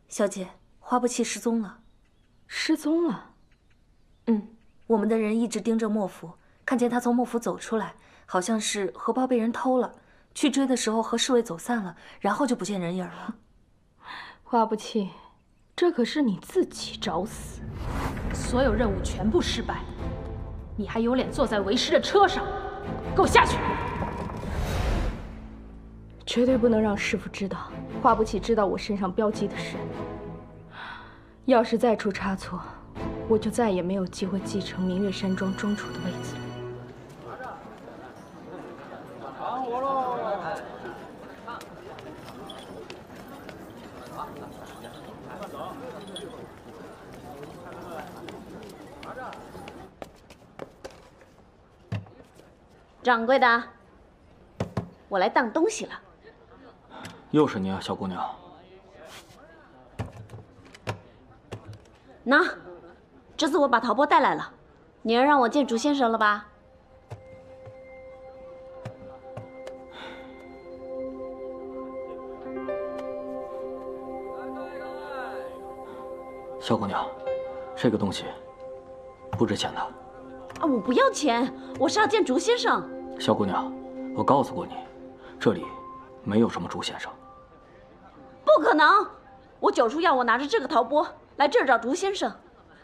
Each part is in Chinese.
小姐，花不弃失踪了。失踪了？我们的人一直盯着莫府，看见他从莫府走出来，好像是荷包被人偷了。去追的时候和侍卫走散了，然后就不见人影了。花不弃，这可是你自己找死。所有任务全部失败，你还有脸坐在为师的车上？给我下去！绝对不能让师傅知道花不弃知道我身上标记的事。要是再出差错，我就再也没有机会继承明月山庄庄主的位子了。忙活喽！掌柜的，我来当东西了。又是你啊，小姑娘。那，这次我把陶钵带来了，你要让我见竹先生了吧？小姑娘，这个东西不值钱的。啊，我不要钱，我是要见竹先生。小姑娘，我告诉过你，这里没有什么竹先生。不可能！我九叔要我拿着这个陶钵来这儿找竹先生，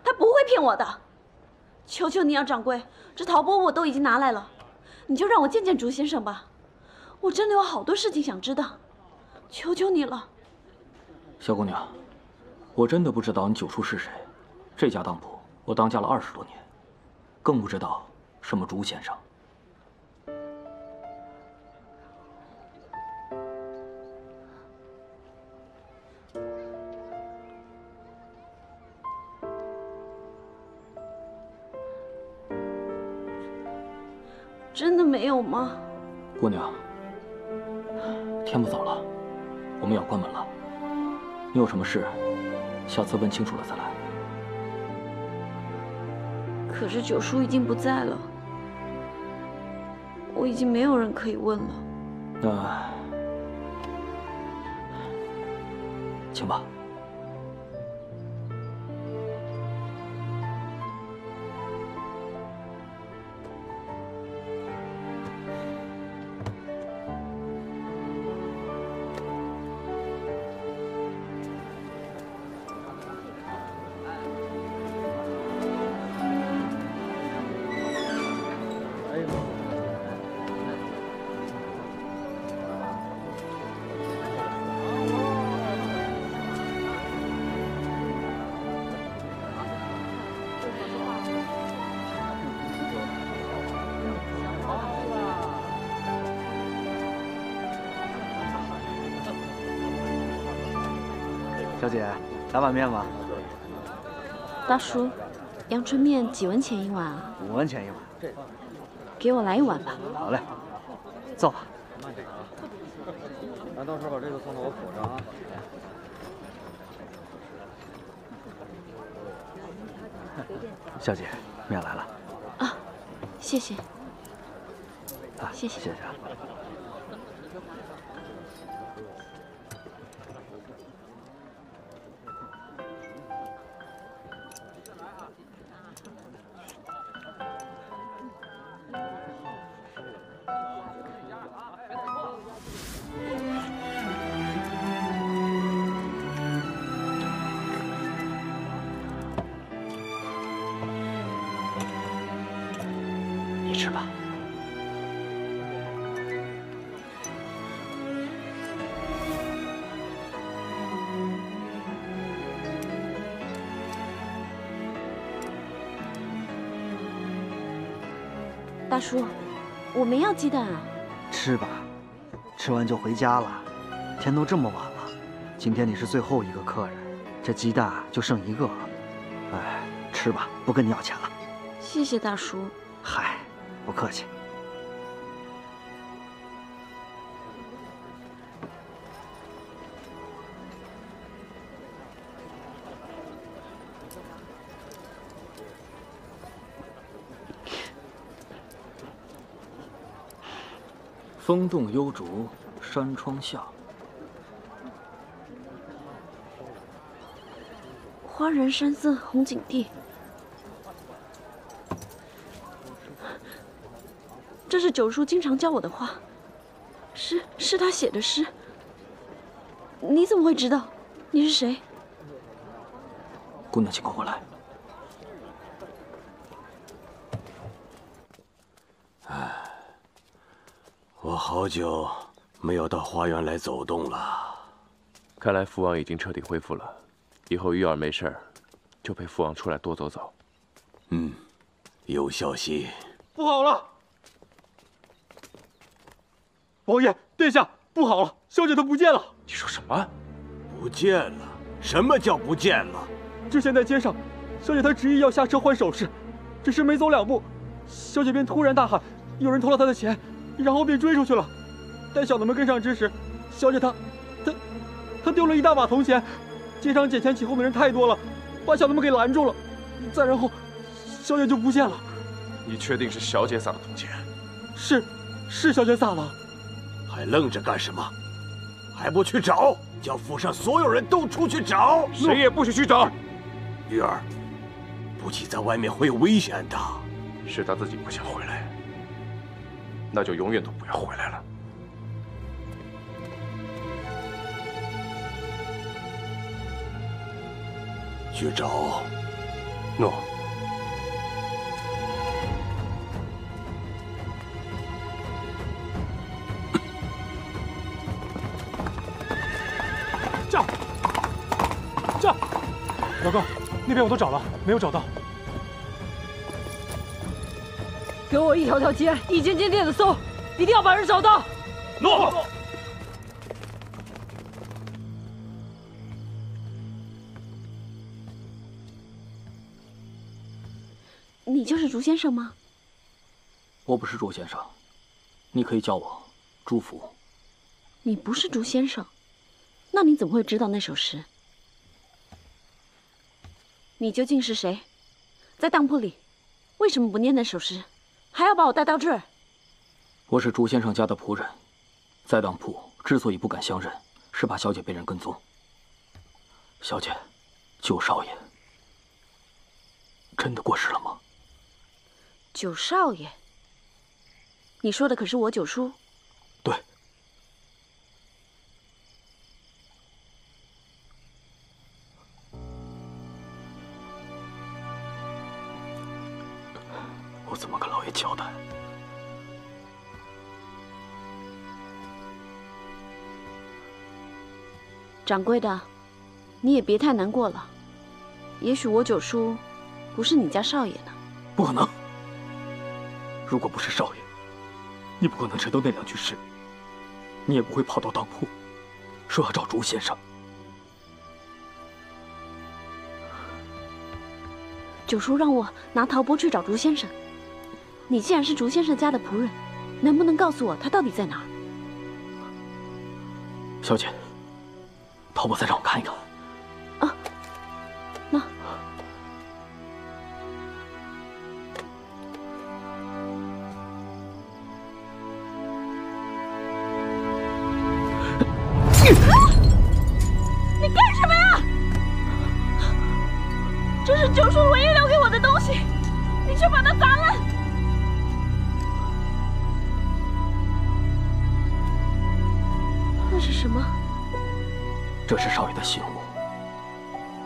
他不会骗我的。求求你啊，掌柜，这陶钵我都已经拿来了，你就让我见见竹先生吧。我真的有好多事情想知道，求求你了。小姑娘，我真的不知道你九叔是谁。这家当铺我当家了20多年，更不知道什么竹先生。真的没有吗？姑娘，天不早了，我们要关门了。你有什么事，下次问清楚了再来。可是九叔已经不在了，我已经没有人可以问了。那，请吧。小姐，来碗面吗？大叔，阳春面几文钱一碗啊5文钱一碗。给我来1碗吧。好嘞，坐吧。咱到时候把这个送到我府上啊。小姐，面来了。啊，谢谢。啊，谢谢。谢谢啊。你吃吧。大叔，我没要鸡蛋啊。吃吧，吃完就回家了。天都这么晚了，今天你是最后一个客人，这鸡蛋就剩1个了。哎，吃吧，不跟你要钱了。谢谢大叔。嗨，不客气。风动幽竹山窗下。花人山寺红景地，这是九叔经常教我的话，是他写的诗。你怎么会知道？你是谁？姑娘，请跟我来。我好久没有到花园来走动了。看来父王已经彻底恢复了，以后玉儿没事儿，就陪父王出来多走走。有消息。不好了！王爷，殿下，不好了，小姐她不见了！你说什么？不见了？什么叫不见了？之前在街上，小姐她执意要下车换首饰，只是没走2步，小姐便突然大喊：“有人偷了她的钱！”然后便追出去了。待小的们跟上之时，小姐她丢了一大把铜钱。街上捡钱起哄的人太多了，把小的们给拦住了。再然后，小姐就不见了。你确定是小姐撒的铜钱？是小姐撒的。还愣着干什么？还不去找？叫府上所有人都出去找！谁也不许去找。玉儿，不起在外面会有危险的。是他自己不想回来，那就永远都不要回来了。去找。诺。这，老高，那边我都找了，没有找到。给我一条条街，一间间店的搜，一定要把人找到。诺。你就是竹先生吗？我不是朱先生，你可以叫我朱福。你不是竹先生，那你怎么会知道那首诗？你究竟是谁？在当铺里，为什么不念那首诗，还要把我带到这儿？我是朱先生家的仆人，在当铺之所以不敢相认，是怕小姐被人跟踪。小姐，九少爷真的过世了吗？九少爷？你说的可是我九叔？对。我怎么跟老爷交代？掌柜的，你也别太难过了。也许我九叔不是你家少爷呢。不可能！如果不是少爷，你不可能知道那2句诗，你也不会跑到当铺，说要找朱先生。九叔让我拿陶钵去找竹先生。你既然是竹先生家的仆人，能不能告诉我他到底在哪儿？小姐，陶钵再让我看一看。啊，那。你干什么呀？这是九叔唯一留给我的东西，你却把它砸烂！那是什么？这是少爷的信物。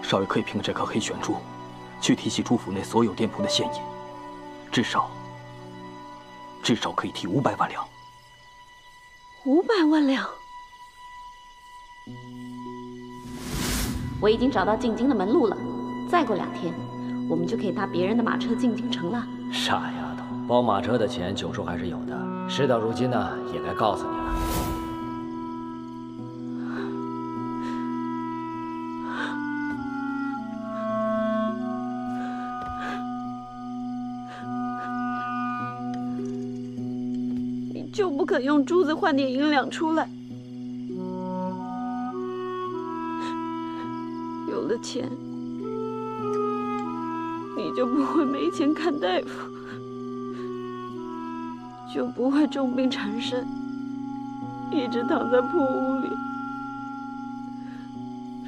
少爷可以凭这颗黑玄珠，去提起朱府内所有店铺的现银，至少可以提500万两。500万两。我已经找到进京的门路了，再过2天，我们就可以搭别人的马车进京城了。傻丫头，包马车的钱九叔还是有的，事到如今呢，也该告诉你了。你就不肯用珠子换点银两出来？有了钱，你就不会没钱看大夫，就不会重病缠身，一直躺在破屋里，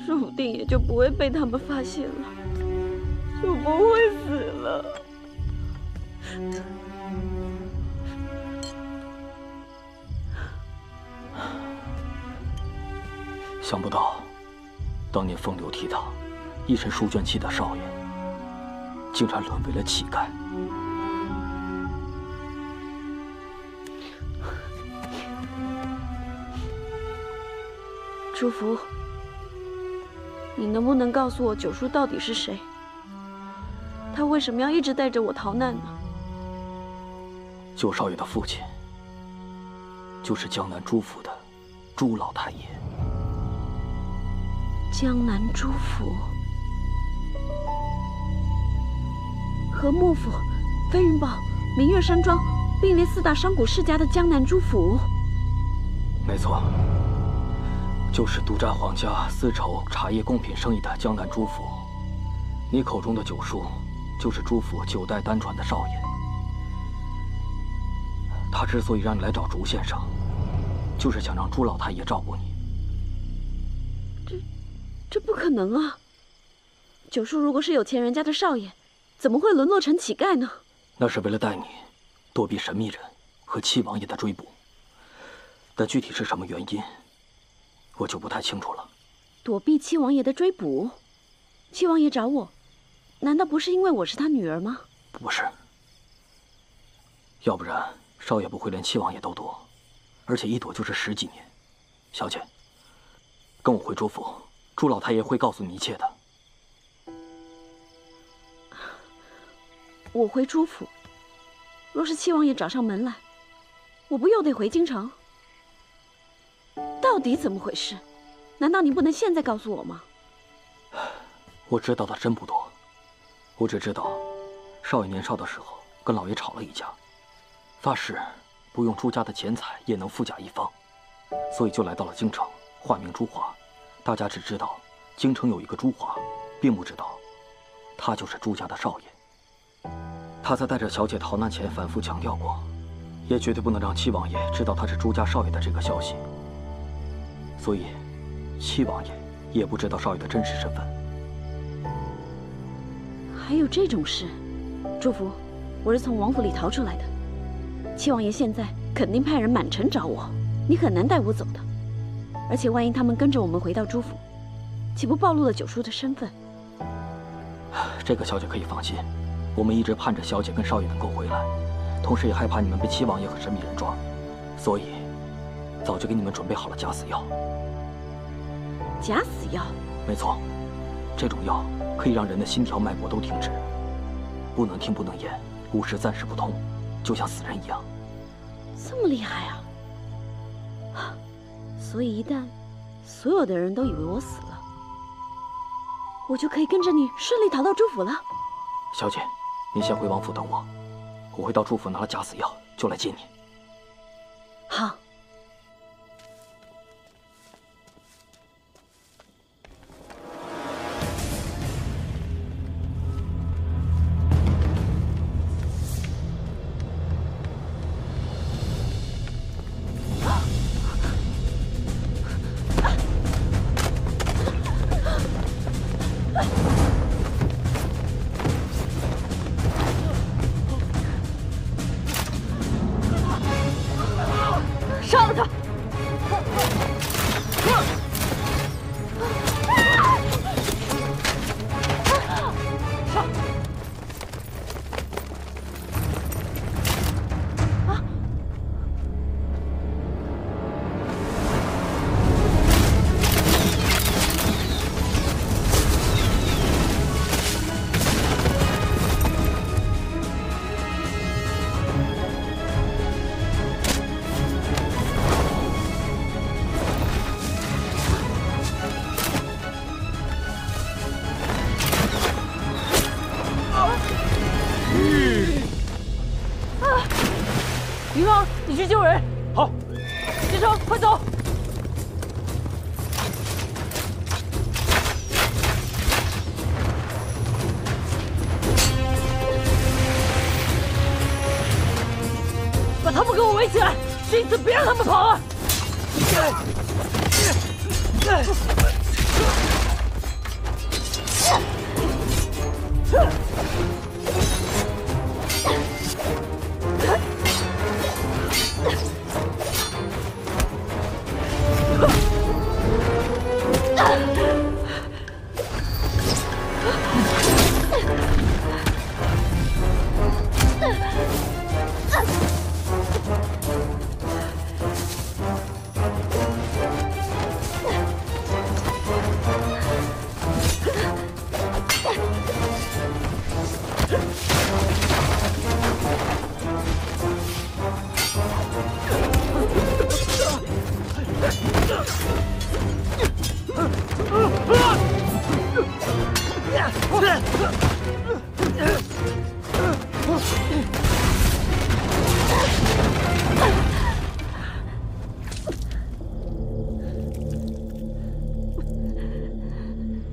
说不定也就不会被他们发现了，就不会死了。想不到，当年风流倜傥、一身书卷气的少爷，竟然沦为了乞丐。朱福，你能不能告诉我九叔到底是谁？他为什么要一直带着我逃难呢？九少爷的父亲，就是江南朱府的朱老太爷。江南朱府和幕府、飞云堡、明月山庄并列4大商贾世家的江南朱府。没错，就是独占皇家丝绸、茶叶贡品生意的江南朱府。你口中的九叔，就是朱府9代单传的少爷。他之所以让你来找竹先生，就是想让朱老太爷照顾你。这不可能啊！九叔如果是有钱人家的少爷，怎么会沦落成乞丐呢？那是为了带你躲避神秘人和七王爷的追捕，但具体是什么原因，我就不太清楚了。躲避七王爷的追捕？七王爷找我，难道不是因为我是他女儿吗？不是，要不然少爷不会连七王爷都躲，而且一躲就是10几年。小姐，跟我回朱府，朱老太爷会告诉你一切的。我回朱府，若是七王爷找上门来，我不又得回京城？到底怎么回事？难道你不能现在告诉我吗？我知道的真不多，我只知道，少爷年少的时候跟老爷吵了一架，发誓不用朱家的钱财也能富甲一方，所以就来到了京城，化名朱华。大家只知道京城有一个朱华，并不知道他就是朱家的少爷。他在带着小姐逃难前反复强调过，也绝对不能让七王爷知道他是朱家少爷的这个消息。所以，七王爷也不知道少爷的真实身份。还有这种事？朱福，我是从王府里逃出来的，七王爷现在肯定派人满城找我，你很难带我走的。而且万一他们跟着我们回到朱府，岂不暴露了九叔的身份？这个小姐可以放心，我们一直盼着小姐跟少爷能够回来，同时也害怕你们被七王爷和神秘人抓，所以早就给你们准备好了假死药。假死药？没错，这种药可以让人的心跳脉搏都停止，不能听不能言，无时暂时不通，就像死人一样。这么厉害啊！所以一旦所有的人都以为我死了，我就可以跟着你顺利逃到朱府了。小姐，你先回王府等我，我会到朱府拿了假死药就来接你。好。杀了他！上！云王，你去救人。好。先生，快走！把他们给我围起来，这一次别让他们跑了。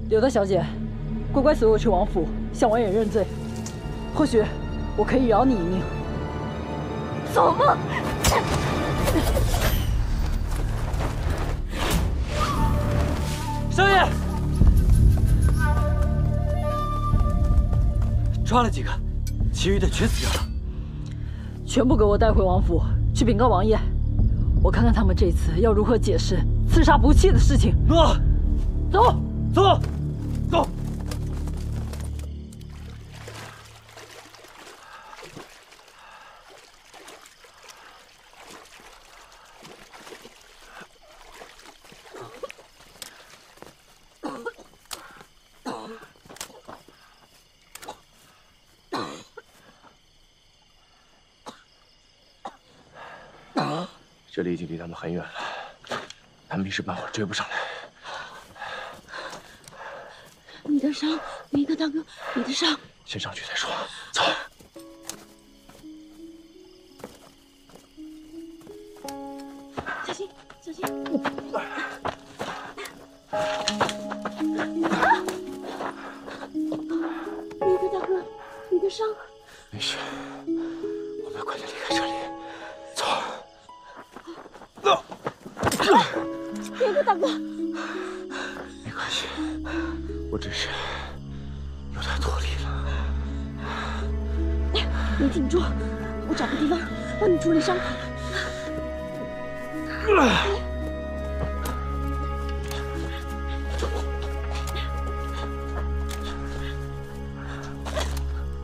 柳大小姐，乖乖随我去王府向王爷认罪，或许我可以饶你一命。做梦！少爷，抓了几个，其余的全死掉了。全部给我带回王府去禀告王爷，我看看他们这次要如何解释刺杀不弃的事情。诺，走，走，走。这里已经离他们很远了，他们一时半会儿追不上来。你的伤，林克大哥，你的伤。先上去再说。走。小心，小心。林克大哥，你的伤。没事，我们快点离开这里。走。林克大哥，没关系，我只是有点脱力了。你挺住，我找个地方帮你处理伤口。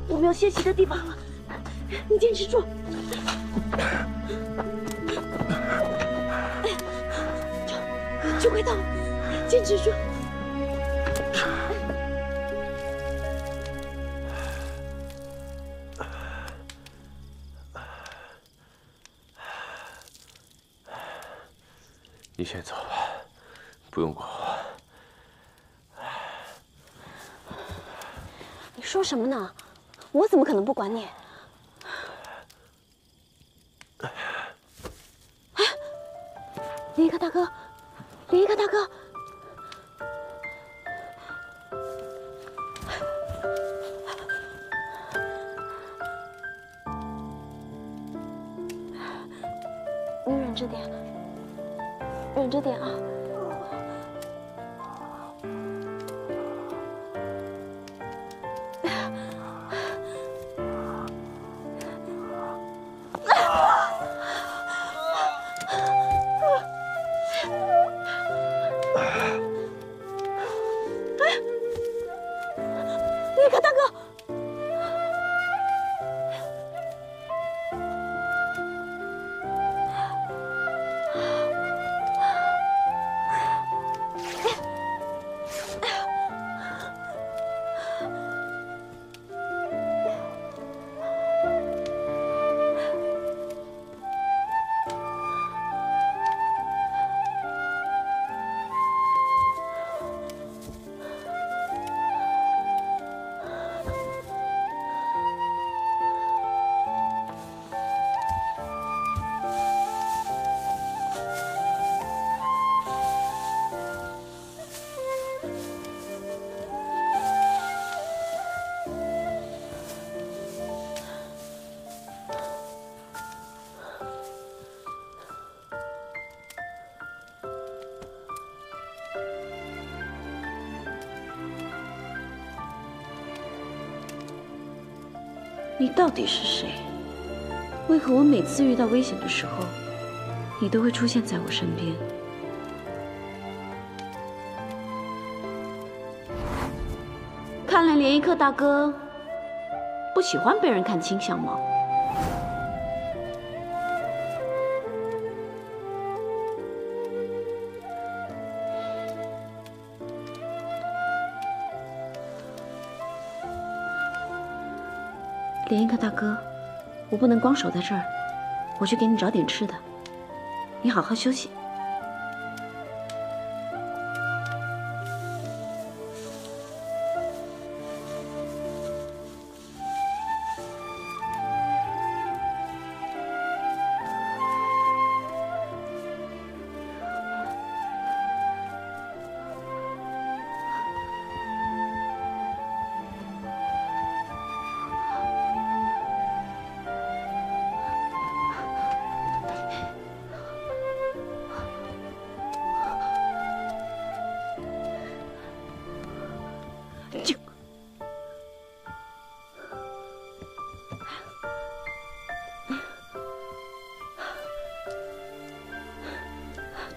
我们有歇息的地方了，你坚持住。就快到了，坚持住。你先走吧，不用管我。你说什么呢？我怎么可能不管你？哎，林克大哥，林克大哥，你忍着点，忍着点啊！林克大哥。你到底是谁？为何我每次遇到危险的时候，你都会出现在我身边？看来连一克大哥不喜欢被人看清相貌。连一克大哥，我不能光守在这儿，我去给你找点吃的，你好好休息。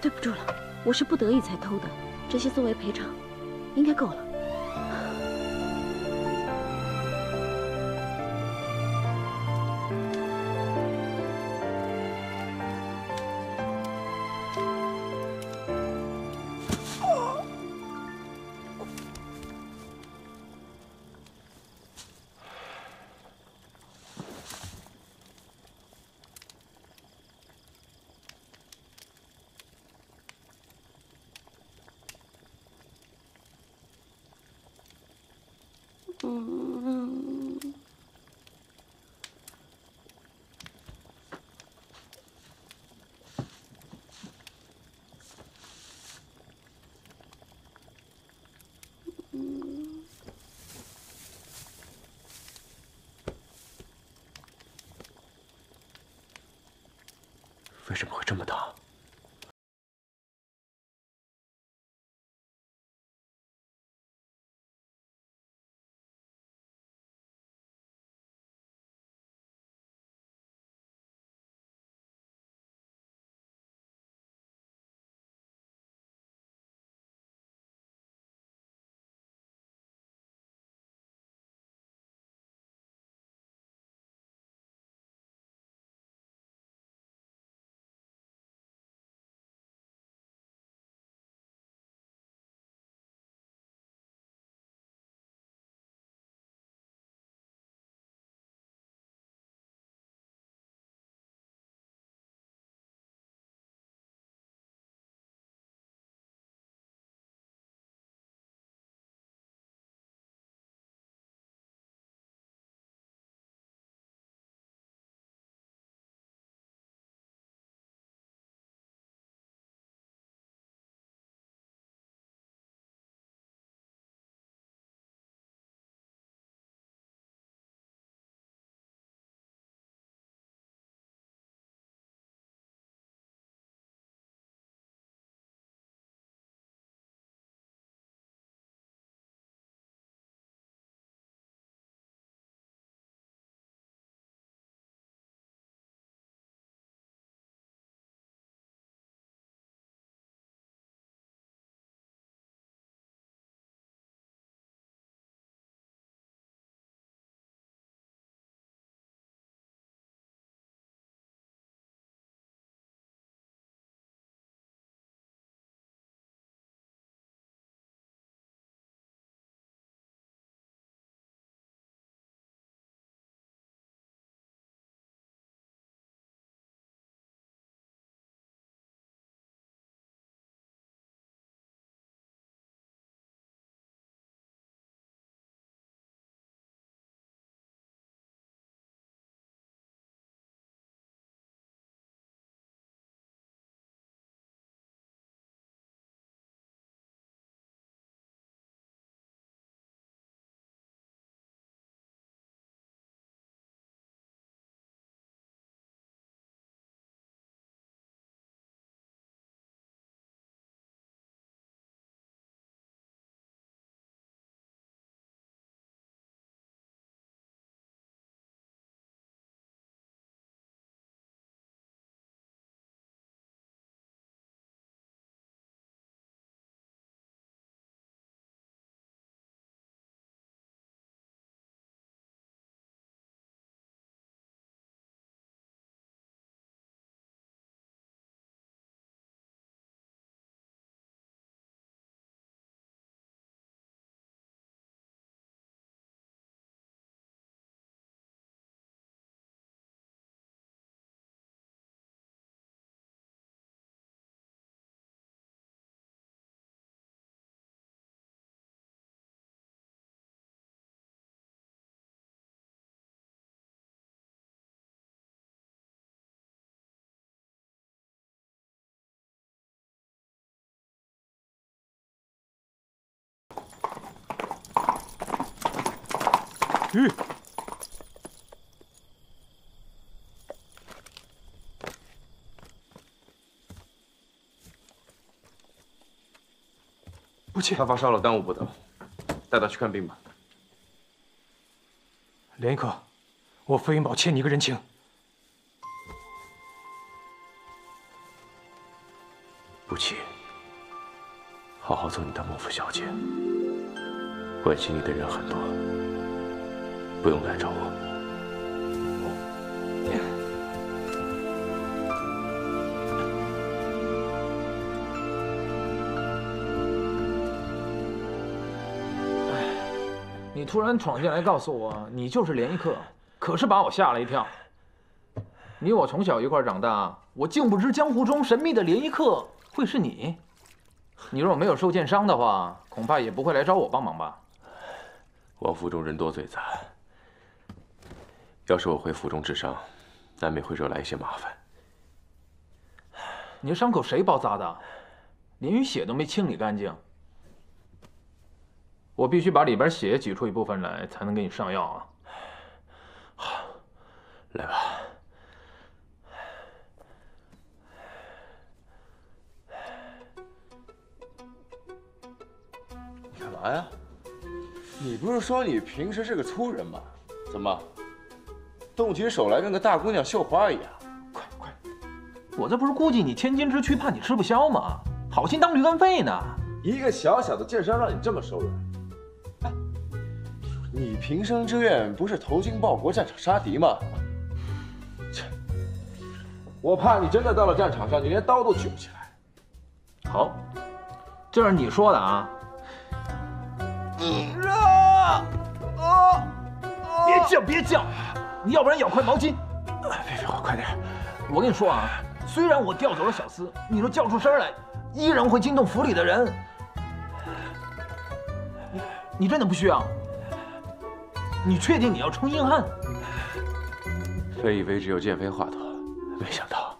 对不住了，我是不得已才偷的，这些作为赔偿，应该够了。为什么会这么大？不去，他发烧了，耽误不得，带他去看病吧。连一科，我飞云堡欠你一个人情。不去，好好做你的孟府小姐。关心你的人很多，不用来找我。你突然闯进来告诉我你就是连一克，可是把我吓了一跳。你我从小一块长大，我竟不知江湖中神秘的连一克会是你。你若没有受剑伤的话，恐怕也不会来找我帮忙吧？王府中人多嘴杂，要是我回府中治伤，难免会惹来一些麻烦。你的伤口谁包扎的？连鱼血都没清理干净。我必须把里边血挤出一部分来，才能给你上药啊。好，来吧。你干嘛呀？你不是说你平时是个粗人吗？怎么，动起手来跟个大姑娘绣花一样？快！我这不是顾忌你千金之躯，怕你吃不消吗？好心当驴肝肺呢。一个小小的剑伤让你这么手软？哎，你平生之愿不是投经报国，战场杀敌吗？切，我怕你真的到了战场上，你连刀都举不起来。好，这是你说的啊。别叫！你要不然舀块毛巾。别，快点！我跟你说啊，虽然我调走了小厮，你若叫出声来，依然会惊动府里的人。你真的不需要？你确定你要充硬汉？非以为只有剑飞华佗，没想到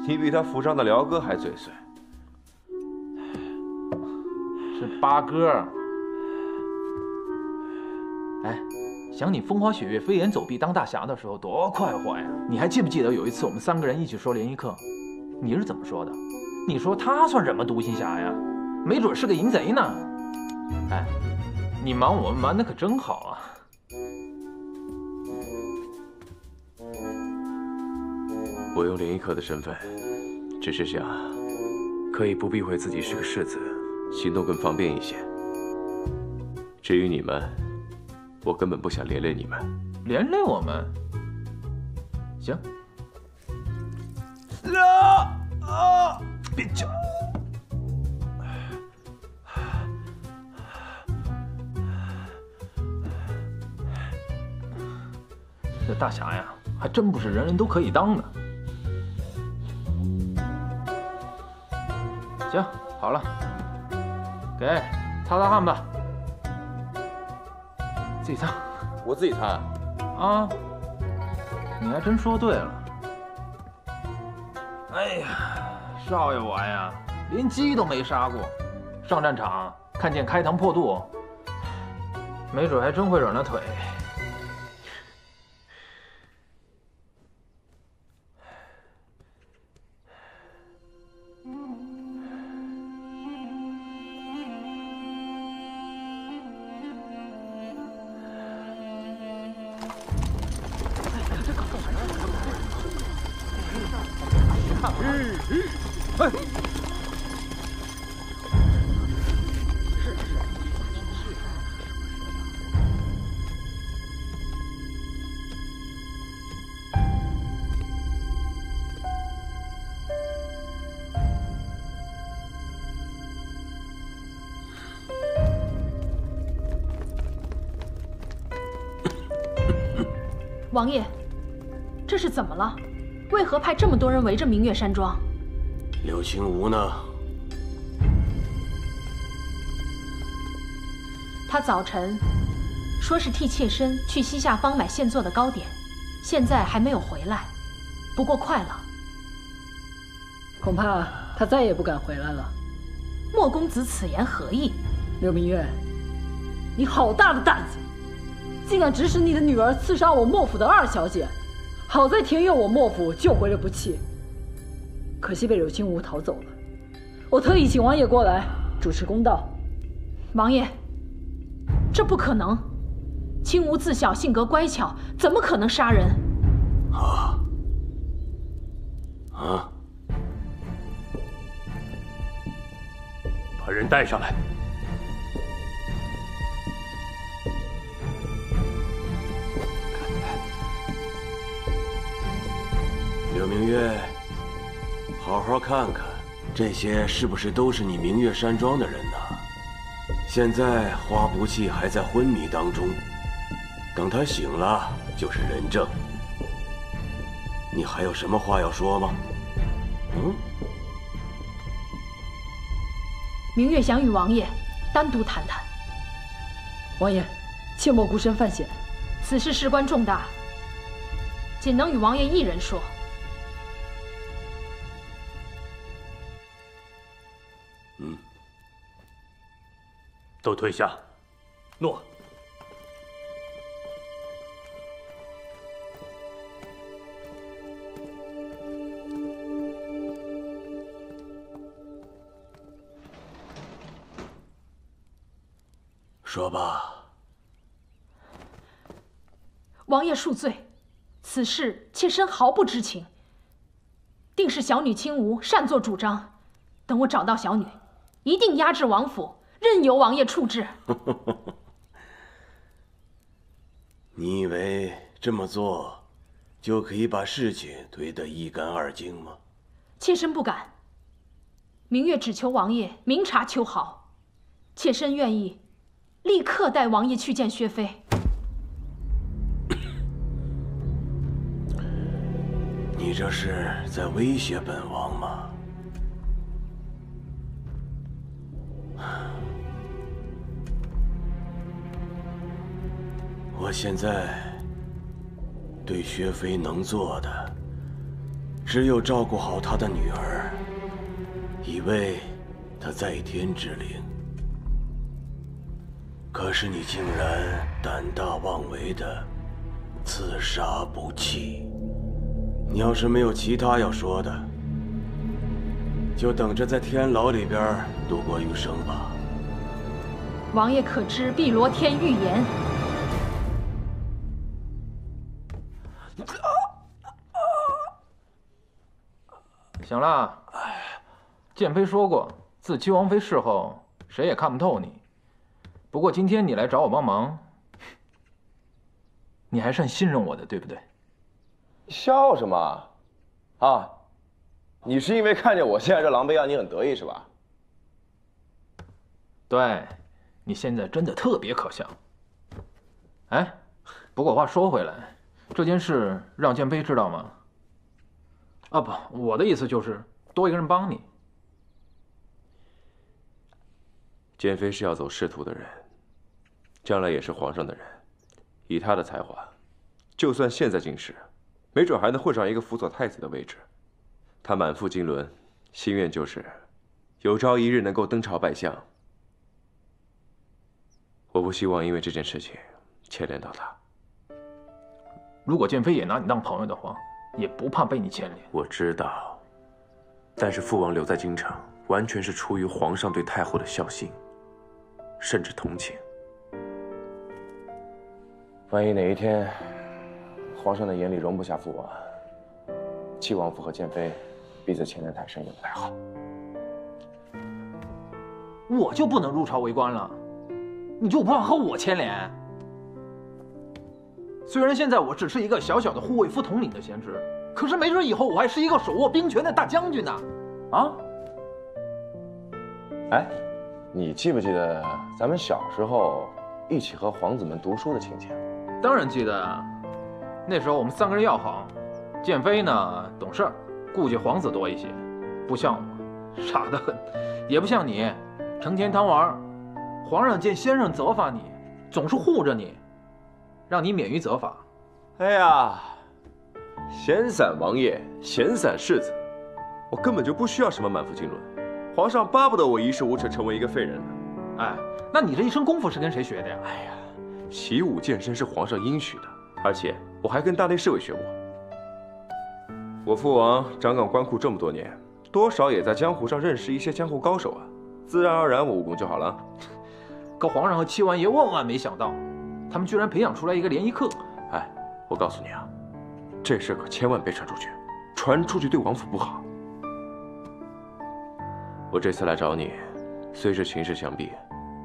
你比他府上的辽哥还嘴碎。是八哥。哎，想你风花雪月、飞檐走壁当大侠的时候多快活呀！你还记不记得有一次我们3个人一起说连一克，你是怎么说的？你说他算什么独行侠呀？没准是个淫贼呢。哎，你瞒我们瞒的可真好啊！我用连一克的身份，只是想可以不避讳自己是个世子，行动更方便一些。至于你们，我根本不想连累你们。连累我们？行。别叫！这大侠呀，还真不是人人都可以当的。行，好了，给擦擦汗吧。自己擦，我自己擦。啊，你还真说对了。哎呀，少爷我呀，连鸡都没杀过，上战场看见开膛破肚，没准还真会软了腿。王爷，这是怎么了？为何派这么多人围着明月山庄？柳青梧呢？他早晨说是替妾身去西夏坊买现做的糕点，现在还没有回来。不过快了，恐怕他再也不敢回来了。莫公子此言何意？柳明月，你好大的胆子，竟敢指使你的女儿刺杀我莫府的二小姐！好在田佑我莫府救回了不弃，可惜被柳青梧逃走了。我特意请王爷过来主持公道。王爷，这不可能。青梧自小性格乖巧，怎么可能杀人？把人带上来。柳明月，好好看看，这些是不是都是你明月山庄的人呢？现在花不弃还在昏迷当中，等他醒了就是人证。你还有什么话要说吗？明月想与王爷单独谈谈。王爷，切莫孤身犯险，此事事关重大，仅能与王爷一人说。都退下。诺。说吧。王爷恕罪，此事妾身毫不知情，定是小女青梧擅作主张。等我找到小女，一定押至王府，任由王爷处置。你以为这么做就可以把事情推得一干二净吗？妾身不敢。明月只求王爷明察秋毫，妾身愿意立刻带王爷去见薛飞。你这是在威胁本王吗？我现在对薛飞能做的，只有照顾好他的女儿，以慰他在天之灵。可是你竟然胆大妄为的刺杀不弃。你要是没有其他要说的，就等着在天牢里边度过余生吧。王爷可知碧螺天预言？行了，剑妃说过，自七王妃事后，谁也看不透你。不过今天你来找我帮忙，你还算信任我的，对不对？笑什么？啊，你是因为看见我现在这狼狈样，你很得意是吧？对，你现在真的特别可笑。哎，不过话说回来，这件事让剑妃知道吗？啊不，我的意思就是多一个人帮你。剑妃是要走仕途的人，将来也是皇上的人，以她的才华，就算现在进士，没准还能混上一个辅佐太子的位置。她满腹经纶，心愿就是有朝一日能够登朝拜相。我不希望因为这件事情牵连到她。如果剑妃也拿你当朋友的话，也不怕被你牵连。我知道，但是父王留在京城，完全是出于皇上对太后的孝心，甚至同情。万一哪一天，皇上的眼里容不下父王，七王府和剑妃彼此牵连太深也不太好。我就不能入朝为官了，你就不怕和我牵连？虽然现在我只是一个小小的护卫副统领的闲职，可是没准以后我还是一个手握兵权的大将军呢！啊？哎，你记不记得咱们小时候一起和皇子们读书的情景？当然记得啊，那时候我们三个人要好，剑妃呢懂事儿，顾忌皇子多一些，不像我傻得很，也不像你成天贪玩，皇上见先生责罚你，总是护着你，让你免于责罚。哎呀，闲散王爷，闲散世子，我根本就不需要什么满腹经纶，皇上巴不得我一事无成，成为一个废人呢。哎，那你这一身功夫是跟谁学的呀？哎呀，习武健身是皇上应许的，而且我还跟大内侍卫学过。我父王掌管官库这么多年，多少也在江湖上认识一些江湖高手啊，自然而然我武功就好了。可皇上和七王爷万万没想到，他们居然培养出来一个联谊课。哎，我告诉你啊，这事可千万别传出去，传出去对王府不好。我这次来找你，虽是情势相逼，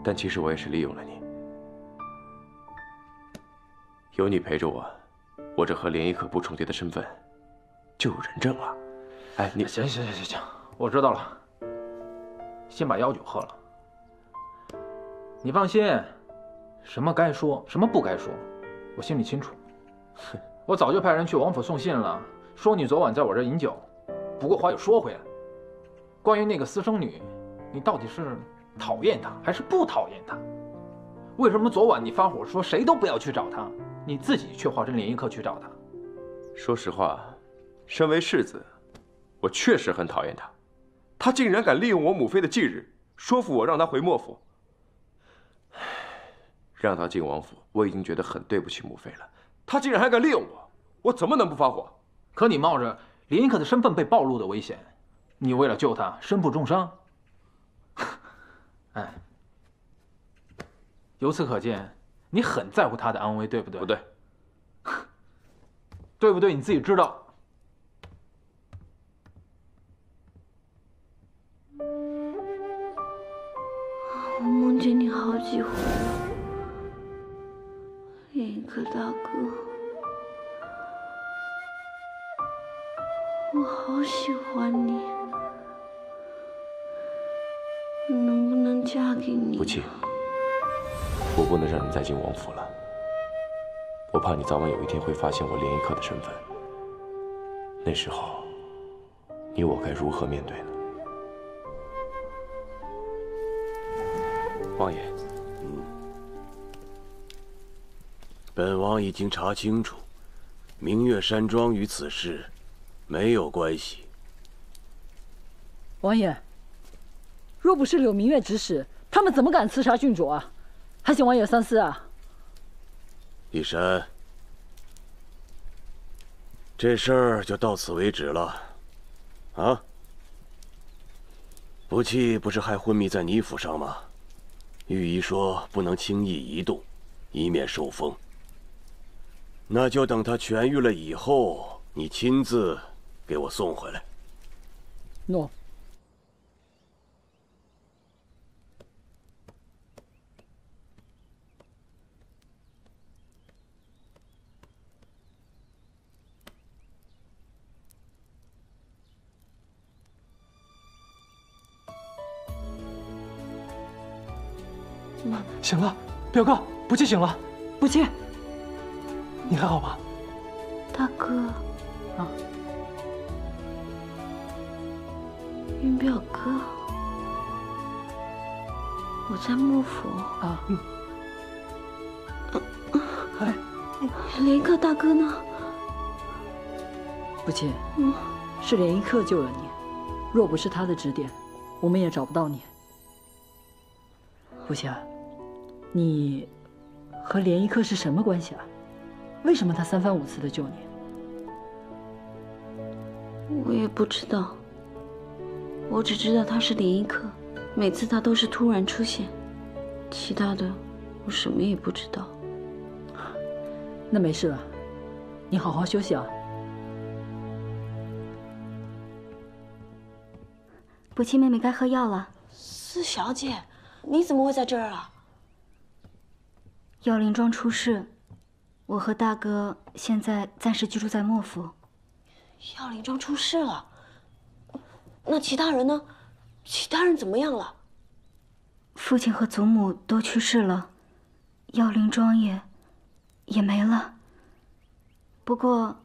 但其实我也是利用了你。有你陪着我，我这和联谊课不重叠的身份就有人证了。哎，你行，我知道了。先把药酒喝了。你放心，什么该说，什么不该说，我心里清楚。我早就派人去王府送信了，说你昨晚在我这饮酒。不过话又说回来，关于那个私生女，你到底是讨厌她还是不讨厌她？为什么昨晚你发火说谁都不要去找她，你自己却化成联谊课去找她？说实话，身为世子，我确实很讨厌她。她竟然敢利用我母妃的忌日，说服我让她回莫府。让她进王府，我已经觉得很对不起母妃了。她竟然还敢利用我，我怎么能不发火？可你冒着联谊课的身份被暴露的危险，你为了救她身负重伤。哎，由此可见，你很在乎她的安危，对不对？不对，对不对？你自己知道。我梦见你好几回了，联谊课大哥，我好喜欢你，能不能嫁给你？不弃，我不能让你再进王府了。我怕你早晚有一天会发现我联谊课的身份，那时候，你我该如何面对呢？王爷，本王已经查清楚，明月山庄与此事没有关系。王爷，若不是柳明月指使，他们怎么敢刺杀郡主啊？还请王爷三思啊！一山，这事儿就到此为止了。啊？不弃不是还昏迷在你府上吗？御医说不能轻易移动，以免受风。那就等他痊愈了以后，你亲自给我送回来。诺。醒了，表哥，不弃醒了，不弃，你还好吗？大哥，啊，云表哥，我在幕府啊，联谊课大哥呢？不弃，是联谊课救了你，若不是他的指点，我们也找不到你。不弃啊，你和联谊课是什么关系啊？为什么他三番五次的救你？我也不知道，我只知道他是联谊课，每次他都是突然出现，其他的我什么也不知道。那没事了，你好好休息啊。不弃妹妹该喝药了。四小姐，你怎么会在这儿啊？药灵庄出事，我和大哥现在暂时居住在莫府。药灵庄出事了，那其他人呢？其他人怎么样了？父亲和祖母都去世了，药灵庄也没了。不过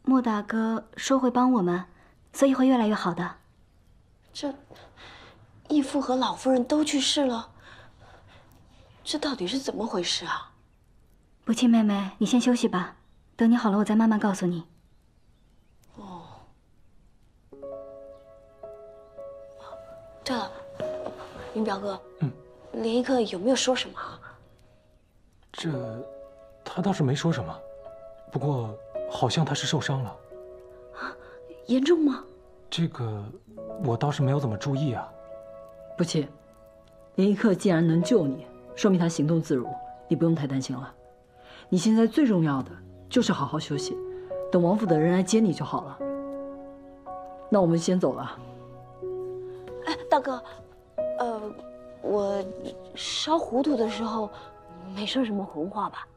莫大哥说会帮我们，所以会越来越好的。这义父和老夫人都去世了，这到底是怎么回事啊？不弃妹妹，你先休息吧，等你好了我再慢慢告诉你。哦。对了，云表哥，连一克有没有说什么？他倒是没说什么，不过好像他是受伤了。严重吗？这个我倒是没有怎么注意啊。不气，连一克既然能救你，说明他行动自如，你不用太担心了。你现在最重要的就是好好休息，等王府的人来接你就好了。那我们先走了。哎，大哥，我烧糊涂的时候没说什么混话吧？